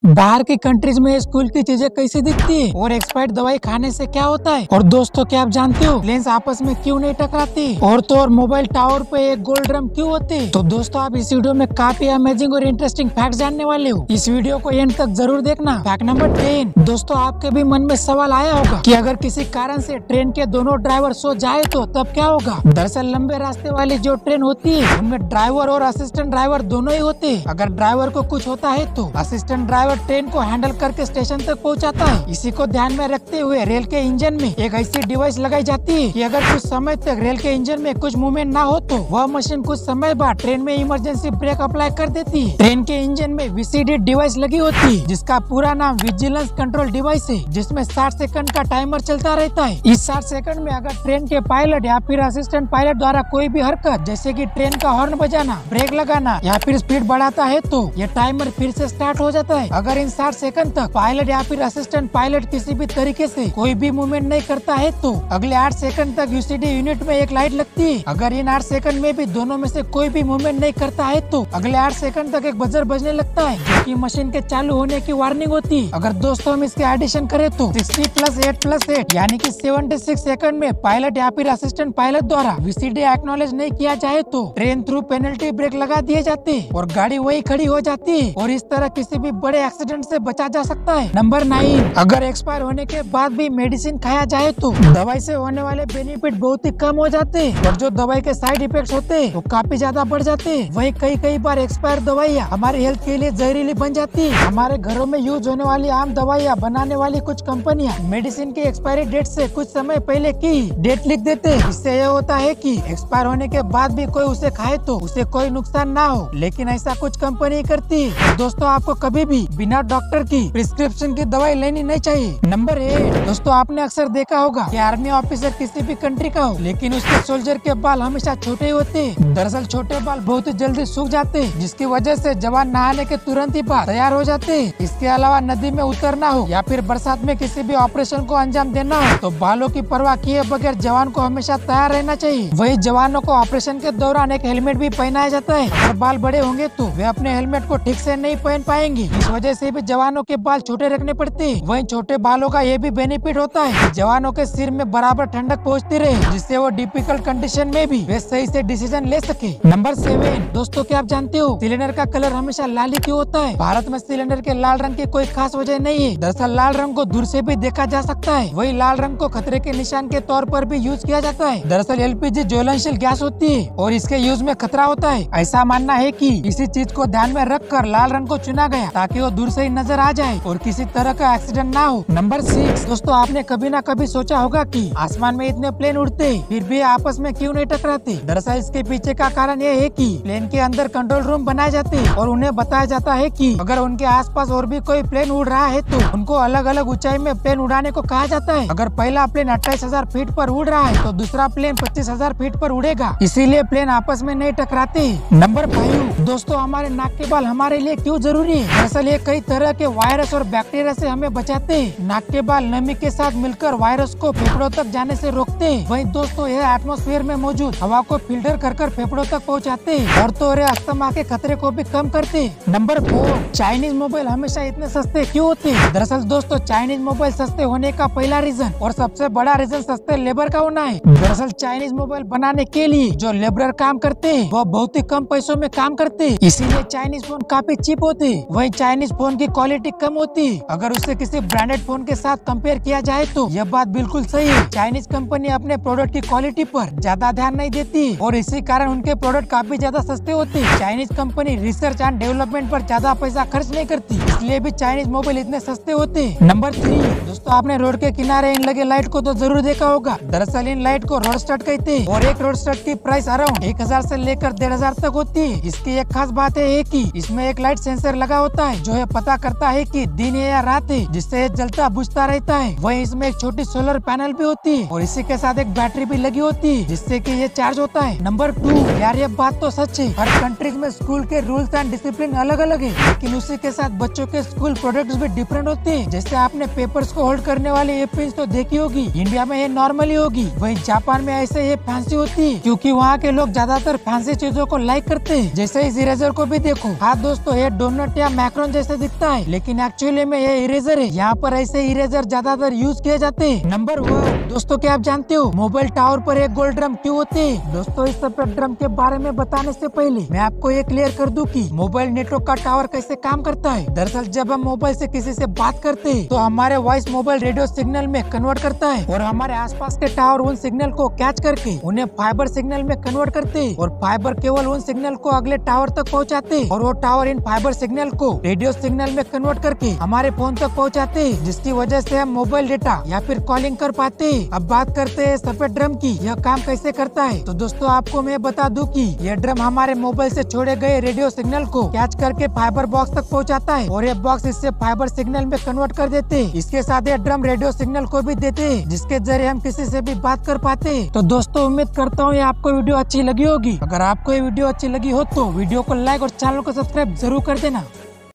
बाहर की कंट्रीज में स्कूल की चीजें कैसी दिखती है और एक्सपायर्ड दवाई खाने से क्या होता है। और दोस्तों, क्या आप जानते हो प्लेन्स आपस में क्यों नहीं टकराती और तो और मोबाइल टावर पे एक गोल्ड ड्रम क्यों होते। तो दोस्तों, आप इस वीडियो में काफी अमेजिंग और इंटरेस्टिंग फैक्ट जानने वाले हो। इस वीडियो को एंड तक जरूर देखना। Fact number 10। दोस्तों, आपके भी मन में सवाल आया होगा कि अगर किसी कारण से ट्रेन के दोनों ड्राइवर सो जाए तो तब क्या होगा। दरअसल लंबे रास्ते वाली जो ट्रेन होती है उनमें ड्राइवर और असिस्टेंट ड्राइवर दोनों ही होते हैं। अगर ड्राइवर को कुछ होता है तो असिस्टेंट ड्राइवर ट्रेन को हैंडल करके स्टेशन तक पहुंचाता है। इसी को ध्यान में रखते हुए रेल के इंजन में एक ऐसी डिवाइस लगाई जाती है कि अगर कुछ समय तक रेल के इंजन में कुछ मूवमेंट ना हो तो वह मशीन कुछ समय बाद ट्रेन में इमरजेंसी ब्रेक अप्लाई कर देती है। ट्रेन के इंजन में वीसीडी डिवाइस लगी होती है जिसका पूरा नाम विजिलेंस कंट्रोल डिवाइस है, जिसमें 60 सेकंड का टाइमर चलता रहता है। इस 60 सेकंड में अगर ट्रेन के पायलट या फिर असिस्टेंट पायलट द्वारा कोई भी हरकत जैसे कि ट्रेन का हॉर्न बजाना, ब्रेक लगाना या फिर स्पीड बढ़ाता है तो ये टाइमर फिर से स्टार्ट हो जाता है। अगर इन 60 सेकंड तक पायलट या फिर असिस्टेंट पायलट किसी भी तरीके से कोई भी मूवमेंट नहीं करता है तो अगले 8 सेकंड तक यूसीडी यूनिट में एक लाइट लगती है। अगर इन 8 सेकंड में भी दोनों में से कोई भी मूवमेंट नहीं करता है तो अगले 8 सेकंड तक एक बजर बजने लगता है जो कि मशीन के चालू होने की वार्निंग होती है। अगर दोस्तों हम इसके एडिशन करें तो 60 + 8 यानी कि 76 सेकंड में पायलट या फिर असिस्टेंट पायलट द्वारा वीसीडी एक्नॉलेज नहीं किया जाए तो ट्रेन थ्रू पेनल्टी ब्रेक लगा दिए जाते हैं और गाड़ी वही खड़ी हो जाती है और इस तरह किसी भी बड़े एक्सीडेंट से बचा जा सकता है। नंबर 9। अगर एक्सपायर होने के बाद भी मेडिसिन खाया जाए तो दवाई से होने वाले बेनिफिट बहुत ही कम हो जाते हैं और जो दवाई के साइड इफेक्ट्स होते हैं वो काफी ज्यादा बढ़ जाते हैं। वही कई बार एक्सपायर दवाइयाँ हमारे हेल्थ के लिए जहरीली बन जाती है। हमारे घरों में यूज होने वाली आम दवाइयाँ बनाने वाली कुछ कंपनियां मेडिसिन की एक्सपायरी डेट से कुछ समय पहले की डेट लिख देते हैं। इससे यह होता है कि एक्सपायर होने के बाद भी कोई उसे खाए तो उसे कोई नुकसान ना हो, लेकिन ऐसा कुछ कंपनी करती है। दोस्तों, आपको कभी भी बिना डॉक्टर की प्रिस्क्रिप्शन की दवाई लेनी नहीं चाहिए। नंबर 8। दोस्तों, आपने अक्सर देखा होगा कि आर्मी ऑफिसर किसी भी कंट्री का हो लेकिन उसके सोल्जर के बाल हमेशा छोटे होते हैं। दरअसल छोटे बाल बहुत ही जल्दी सूख जाते हैं जिसकी वजह से जवान नहाने के तुरंत ही बाद तैयार हो जाते हैं। इसके अलावा नदी में उतरना हो या फिर बरसात में किसी भी ऑपरेशन को अंजाम देना हो तो बालों की परवाह किए बगैर जवान को हमेशा तैयार रहना चाहिए। वही जवानों को ऑपरेशन के दौरान एक हेलमेट भी पहनाया जाता है। अगर बाल बड़े होंगे तो वे अपने हेलमेट को ठीक से नहीं पहन पाएंगे। इस वजह से भी जवानों के बाल छोटे रखने पड़ते हैं। वहीं छोटे बालों का ये भी बेनिफिट होता है कि जवानों के सिर में बराबर ठंडक पहुंचती रहे जिससे वो डिफिकल्ट कंडीशन में भी वे सही से डिसीजन ले सके। नंबर 7। दोस्तों, क्या आप जानते हो सिलेंडर का कलर हमेशा लाल ही क्यों होता है। भारत में सिलेंडर के लाल रंग की कोई खास वजह नहीं है। दरअसल लाल रंग को दूर से भी देखा जा सकता है। वही लाल रंग को खतरे के निशान के तौर पर भी यूज किया जाता है। दरअसल एलपीजी ज्वलनशील गैस होती है और इसके यूज में खतरा होता है। ऐसा मानना है कि इसी चीज को ध्यान में रखकर लाल रंग को चुना गया ताकि वो दूर से ही नजर आ जाए और किसी तरह का एक्सीडेंट ना हो। नंबर 6। दोस्तों, आपने कभी ना कभी सोचा होगा कि आसमान में इतने प्लेन उड़ते हैं फिर भी आपस में क्यों नहीं टकराते। दरअसल इसके पीछे का कारण ये है कि प्लेन के अंदर कंट्रोल रूम बनाए जाते हैं और उन्हें बताया जाता है कि अगर उनके आसपास और भी कोई प्लेन उड़ रहा है तो उनको अलग अलग ऊंचाई में प्लेन उड़ाने को कहा जाता है। अगर पहला प्लेन 28,000 फीट पर उड़ रहा है तो दूसरा प्लेन 25,000 फीट पर उड़ेगा, इसीलिए प्लेन आपस में नहीं टकराते। नंबर 5। दोस्तों, हमारे नाक के बाल हमारे लिए क्यों जरूरी है। दरअसल ये कई तरह के वायरस और बैक्टीरिया से हमें बचाते हैं। नाक के बाल नमी के साथ मिलकर वायरस को फेफड़ों तक जाने से रोकते हैं। वहीं दोस्तों, यह एटमॉस्फेयर में मौजूद हवा को फिल्टर कर फेफड़ों तक पहुंचाते हैं और तो अस्थमा के खतरे को भी कम करते हैं। नंबर 4। चाइनीज मोबाइल हमेशा इतने सस्ते क्यों होते हैं। दरअसल दोस्तों, चाइनीज मोबाइल सस्ते होने का पहला रीजन और सबसे बड़ा रीजन सस्ते लेबर का होना है। दरअसल चाइनीज मोबाइल बनाने के लिए जो लेबर काम करते हैं वो बहुत ही कम पैसों में काम करते हैं, इसीलिए चाइनीज फोन काफी चीप होते हैं। वही चाइनीज फोन की क्वालिटी कम होती है। अगर उसे किसी ब्रांडेड फोन के साथ कंपेयर किया जाए तो यह बात बिल्कुल सही है। चाइनीज कंपनी अपने प्रोडक्ट की क्वालिटी पर ज्यादा ध्यान नहीं देती और इसी कारण उनके प्रोडक्ट काफी ज्यादा सस्ते होते हैं। Chinese company research and development पर ज्यादा पैसा खर्च नहीं करती, इसलिए भी चाइनीज मोबाइल इतने सस्ते होते हैं। नंबर 3। दोस्तों, आपने रोड के किनारे इन लगे लाइट को तो जरूर देखा होगा। दरअसल इन लाइट को रोड स्टड कहते हैं और एक रोड स्टड की प्राइस अराउंड 1000 से लेकर 1500 तक होती है। इसकी एक खास बात है कि इसमें एक लाइट सेंसर लगा होता है जो पता करता है कि दिन है या रात है, जिससे जलता बुझता रहता है। वहीं इसमें एक छोटी सोलर पैनल भी होती है और इसी के साथ एक बैटरी भी लगी होती है जिससे कि ये चार्ज होता है। नंबर 2। यार, ये बात तो सच है, हर कंट्रीज में स्कूल के रूल्स एंड डिसिप्लिन अलग अलग है, लेकिन उसी के साथ बच्चों के स्कूल प्रोडक्ट्स भी डिफरेंट होते हैं। जैसे आपने पेपर्स को होल्ड करने वाली ये पिन तो देखी होगी, इंडिया में ये नॉर्मली होगी। वहीं जापान में ऐसे ये फैंसी होती है क्योंकि वहाँ के लोग ज्यादातर फैंसी चीजों को लाइक करते हैं। जैसे इस इरेजर को भी देखो। हाँ दोस्तों, ये डोनट या मैक्रोन जैसे जैसे दिखता है, लेकिन एक्चुअली में ये इरेजर है। यहाँ पर ऐसे इरेजर ज्यादातर यूज किए जाते हैं। नंबर 1, दोस्तों क्या आप जानते हो मोबाइल टावर पर एक गोल्ड ड्रम क्यों होते हैं? दोस्तों इस सफेद ड्रम के बारे में बताने से पहले मैं आपको ये क्लियर कर दूं कि मोबाइल नेटवर्क का टावर कैसे काम करता है। दरअसल जब हम मोबाइल से किसी से बात करते हैं तो हमारे वॉइस मोबाइल रेडियो सिग्नल में कन्वर्ट करता है और हमारे आसपास के टावर उन सिग्नल को कैच करके उन्हें फाइबर सिग्नल में कन्वर्ट करते हैं और फाइबर केवल उन सिग्नल को अगले टावर तक पहुंचाते हैं और वो टावर इन फाइबर सिग्नल को रेडियो सिग्नल में कन्वर्ट करके हमारे फोन तक पहुंचाते हैं, जिसकी वजह से हम मोबाइल डेटा या फिर कॉलिंग कर पाते हैं। अब बात करते हैं सफेद ड्रम की, यह काम कैसे करता है। तो दोस्तों आपको मैं बता दूं कि यह ड्रम हमारे मोबाइल से छोड़े गए रेडियो सिग्नल को कैच करके फाइबर बॉक्स तक पहुंचाता है और ये बॉक्स इससे फाइबर सिग्नल में कन्वर्ट कर देते हैं। इसके साथ ये ड्रम रेडियो सिग्नल को भी देते हैं, जिसके जरिए हम किसी से भी बात कर पाते हैं। तो दोस्तों उम्मीद करता हूँ ये आपको वीडियो अच्छी लगी होगी। अगर आपको ये वीडियो अच्छी लगी हो तो वीडियो को लाइक और चैनल को सब्सक्राइब जरूर कर देना।